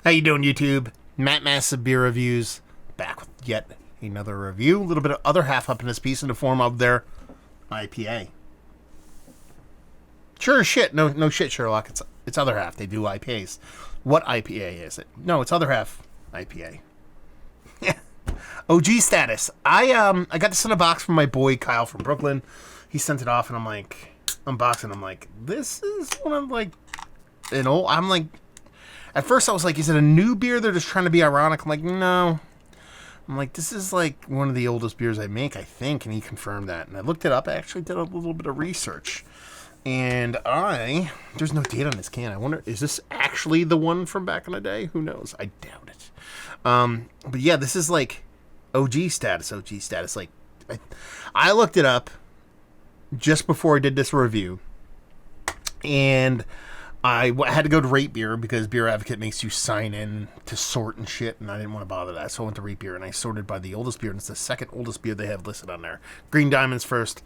How you doing, YouTube? Matt Massive Beer Reviews, back with yet another review. A little bit of other half up in this piece in the form of their IPA. Sure as shit. No shit, Sherlock. It's other half. They do IPAs. What IPA is it? No, it's other half IPA. OG status. I got this in a box from my boy Kyle from Brooklyn. He sent it off, and I'm like, unboxing. I'm like, this is one of like an old. I'm like, at first I was like, is it a new beer? They're just trying to be ironic. I'm like, no. I'm like, this is like one of the oldest beers I make, I think, and he confirmed that. And I looked it up. I actually did a little bit of research. And there's no date on this can. I wonder, is this actually the one from back in the day? Who knows? I doubt it. But yeah, this is like OG status. Like, I looked it up just before I did this review. And I had to go to Rate Beer because Beer Advocate makes you sign in to sort and shit, and I didn't want to bother that. So I went to Rate Beer, and I sorted by the oldest beer, and it's the second oldest beer they have listed on there. Green Diamonds first,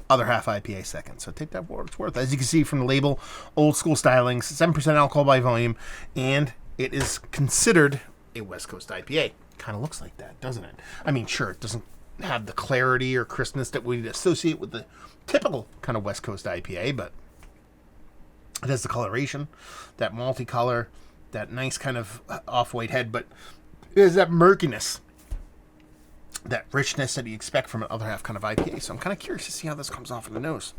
other half IPA second. So take that for what it's worth. As you can see from the label, old school stylings, 7% alcohol by volume, and it is considered a West Coast IPA. Kind of looks like that, doesn't it? I mean, sure, it doesn't have the clarity or crispness that we'd associate with the typical kind of West Coast IPA, but it has the coloration, that malty color, that nice kind of off-white head, but it has that murkiness, that richness that you expect from an other half kind of IPA. So I'm kind of curious to see how this comes off in the nose.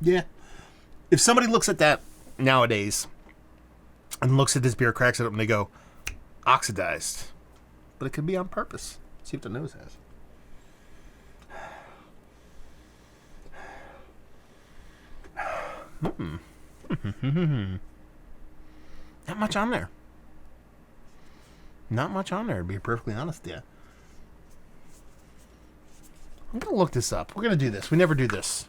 Yeah. If somebody looks at that nowadays and looks at this beer, cracks it up, and they go, oxidized. But it could be on purpose. See what the nose has. Not much on there. Not much on there, to be perfectly honest with you. I'm going to look this up. We're going to do this. We never do this.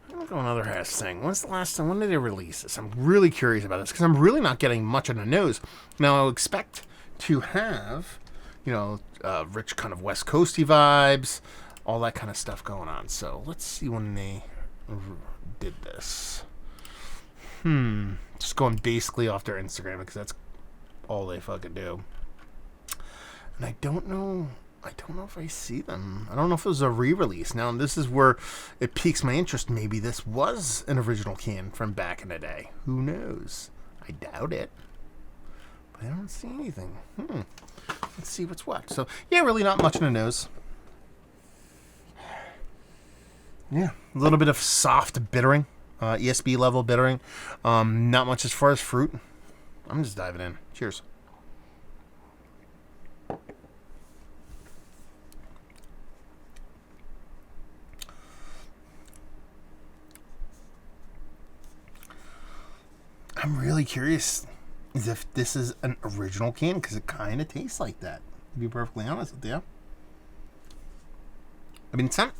I'm going to go another half thing. When's the last time? When did they release this? I'm really curious about this because I'm really not getting much on the nose. Now, I'll expect to have, rich kind of West Coasty vibes, all that kind of stuff going on. So let's see when they did this. Just going basically off their Instagram because that's all they fucking do. And I don't know if I see them. I don't know if it was a re-release. Now, this is where it piques my interest. Maybe this was an original can from back in the day. Who knows? I doubt it. But I don't see anything. Let's see what's what. So, yeah, really not much in the nose. Yeah, a little bit of soft bittering. ESB level bittering. Not much as far as fruit. I'm just diving in. Cheers. I'm really curious as if this is an original can because it kind of tastes like that, to be perfectly honest with you. I mean, it's not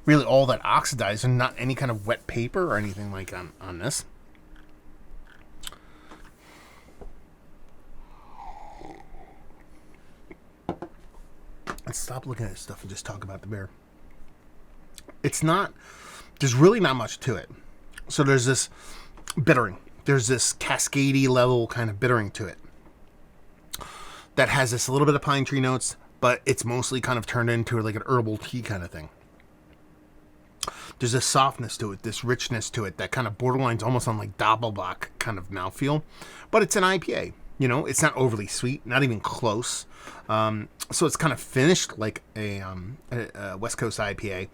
really all that oxidized and not any kind of wet paper or anything like on this. Let's stop looking at this stuff and just talk about the beer. There's really not much to it. So there's this bittering. There's this cascadey level kind of bittering to it that has this little bit of pine tree notes, but it's mostly kind of turned into like an herbal tea kind of thing. There's a softness to it, this richness to it, that kind of borderlines almost on like Doppelbock kind of mouthfeel. But it's an IPA, it's not overly sweet, not even close. So it's kind of finished like a West Coast IPA.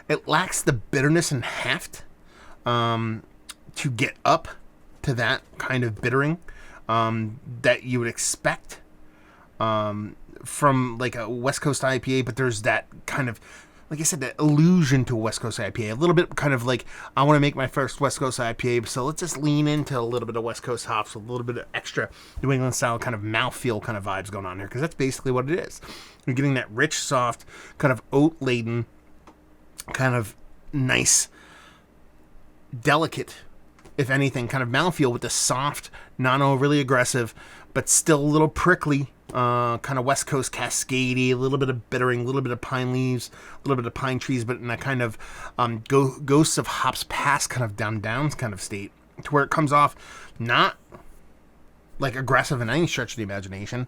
It lacks the bitterness and heft to get up to that kind of bittering that you would expect from like a West Coast IPA, but there's that kind of, like I said, that allusion to a West Coast IPA. A little bit kind of like, I want to make my first West Coast IPA, so let's just lean into a little bit of West Coast hops, a little bit of extra New England style kind of mouthfeel kind of vibes going on here, because that's basically what it is. You're getting that rich, soft, kind of oat-laden, kind of nice, delicate, if anything, kind of mouthfeel with the soft, not overly aggressive, but still a little prickly, kind of West Coast cascadey, a little bit of bittering, a little bit of pine leaves, a little bit of pine trees, but in a kind of ghosts of hops past kind of down kind of state, to where it comes off not like aggressive in any stretch of the imagination.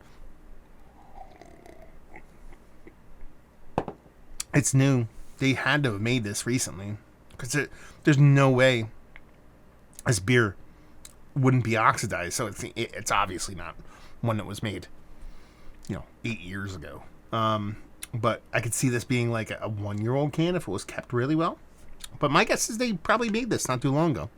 It's new. They had to have made this recently, because there's no way this beer wouldn't be oxidized. So it's obviously not one that was made, 8 years ago. But I could see this being like a 1-year-old can if it was kept really well. But my guess is they probably made this not too long ago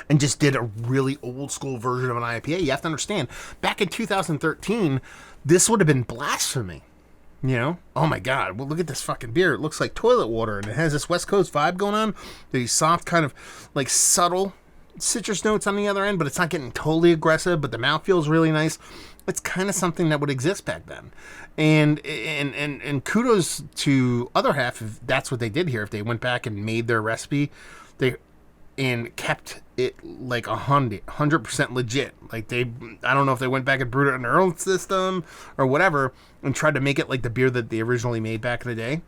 and just did a really old school version of an IPA. You have to understand, back in 2013, this would have been blasphemy. Oh my God, well, look at this fucking beer. It looks like toilet water, and it has this West Coast vibe going on. These soft, kind of like subtle citrus notes on the other end, but it's not getting totally aggressive, but the mouth feels really nice. It's kind of something that would exist back then. And kudos to Other Half if that's what they did here. If they went back and made their recipe, and kept it like 100% legit. Like I don't know if they went back and brewed it in their own system or whatever and tried to make it like the beer that they originally made back in the day.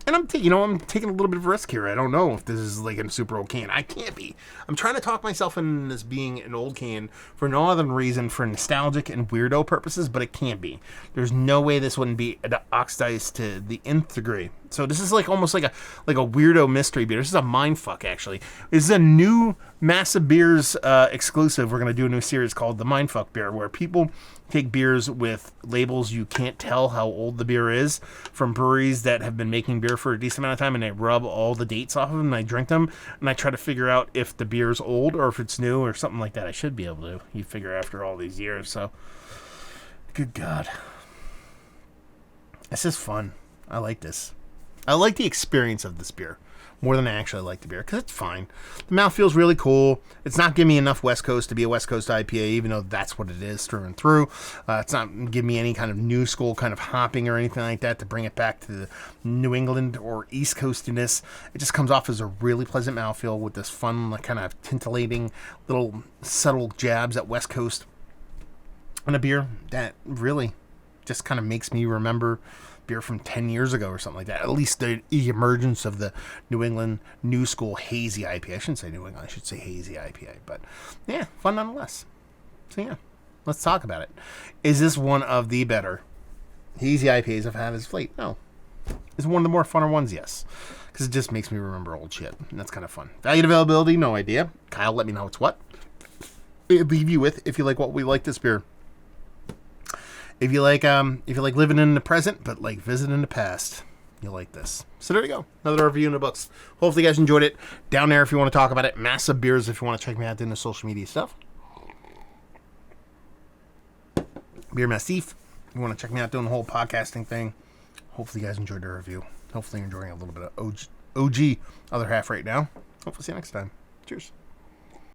And I'm taking a little bit of a risk here. I don't know if this is like a super old can. I can't be. I'm trying to talk myself into this being an old can for no other reason, for nostalgic and weirdo purposes, but it can't be. There's no way this wouldn't be oxidized to the nth degree. So this is like almost like a weirdo mystery beer. This is a mind fuck, actually. This is a new Massive Beers exclusive. We're gonna do a new series called the Mind Fuck Beer, where people take beers with labels you can't tell how old the beer is from breweries that have been making beer for a decent amount of time, and they rub all the dates off of them and I drink them, and I try to figure out if the beer's old or if it's new or something like that. I should be able to. You figure after all these years. So good God, this is fun. I like this. I like the experience of this beer more than I actually like the beer, because it's fine. The mouth feels really cool. It's not giving me enough West Coast to be a West Coast IPA, even though that's what it is through and through. It's not giving me any kind of new school kind of hopping or anything like that to bring it back to the New England or East Coastiness. It just comes off as a really pleasant mouthfeel with this fun, like, kind of tintillating little subtle jabs at West Coast in a beer that really just kind of makes me remember beer from 10 years ago or something like that. At least the emergence of the New England new school hazy IPA. I shouldn't say New England, I should say hazy IPA. But yeah, fun nonetheless. So yeah, let's talk about it. Is this one of the better hazy IPAs I've had as of late? No. Is it one of the more funner ones? Yes. Because it just makes me remember old shit. And that's kind of fun. Value and availability? No idea. Kyle, let me know it's what. I'll leave you with, if you like what we like this beer. If you like living in the present, but like visiting the past, you'll like this. So there you go. Another review in the books. Hopefully you guys enjoyed it. Down there if you want to talk about it. Massive Beers if you want to check me out doing the social media stuff. Beer Massif. If you want to check me out doing the whole podcasting thing. Hopefully you guys enjoyed the review. Hopefully you're enjoying a little bit of OG Other Half right now. Hopefully see you next time. Cheers.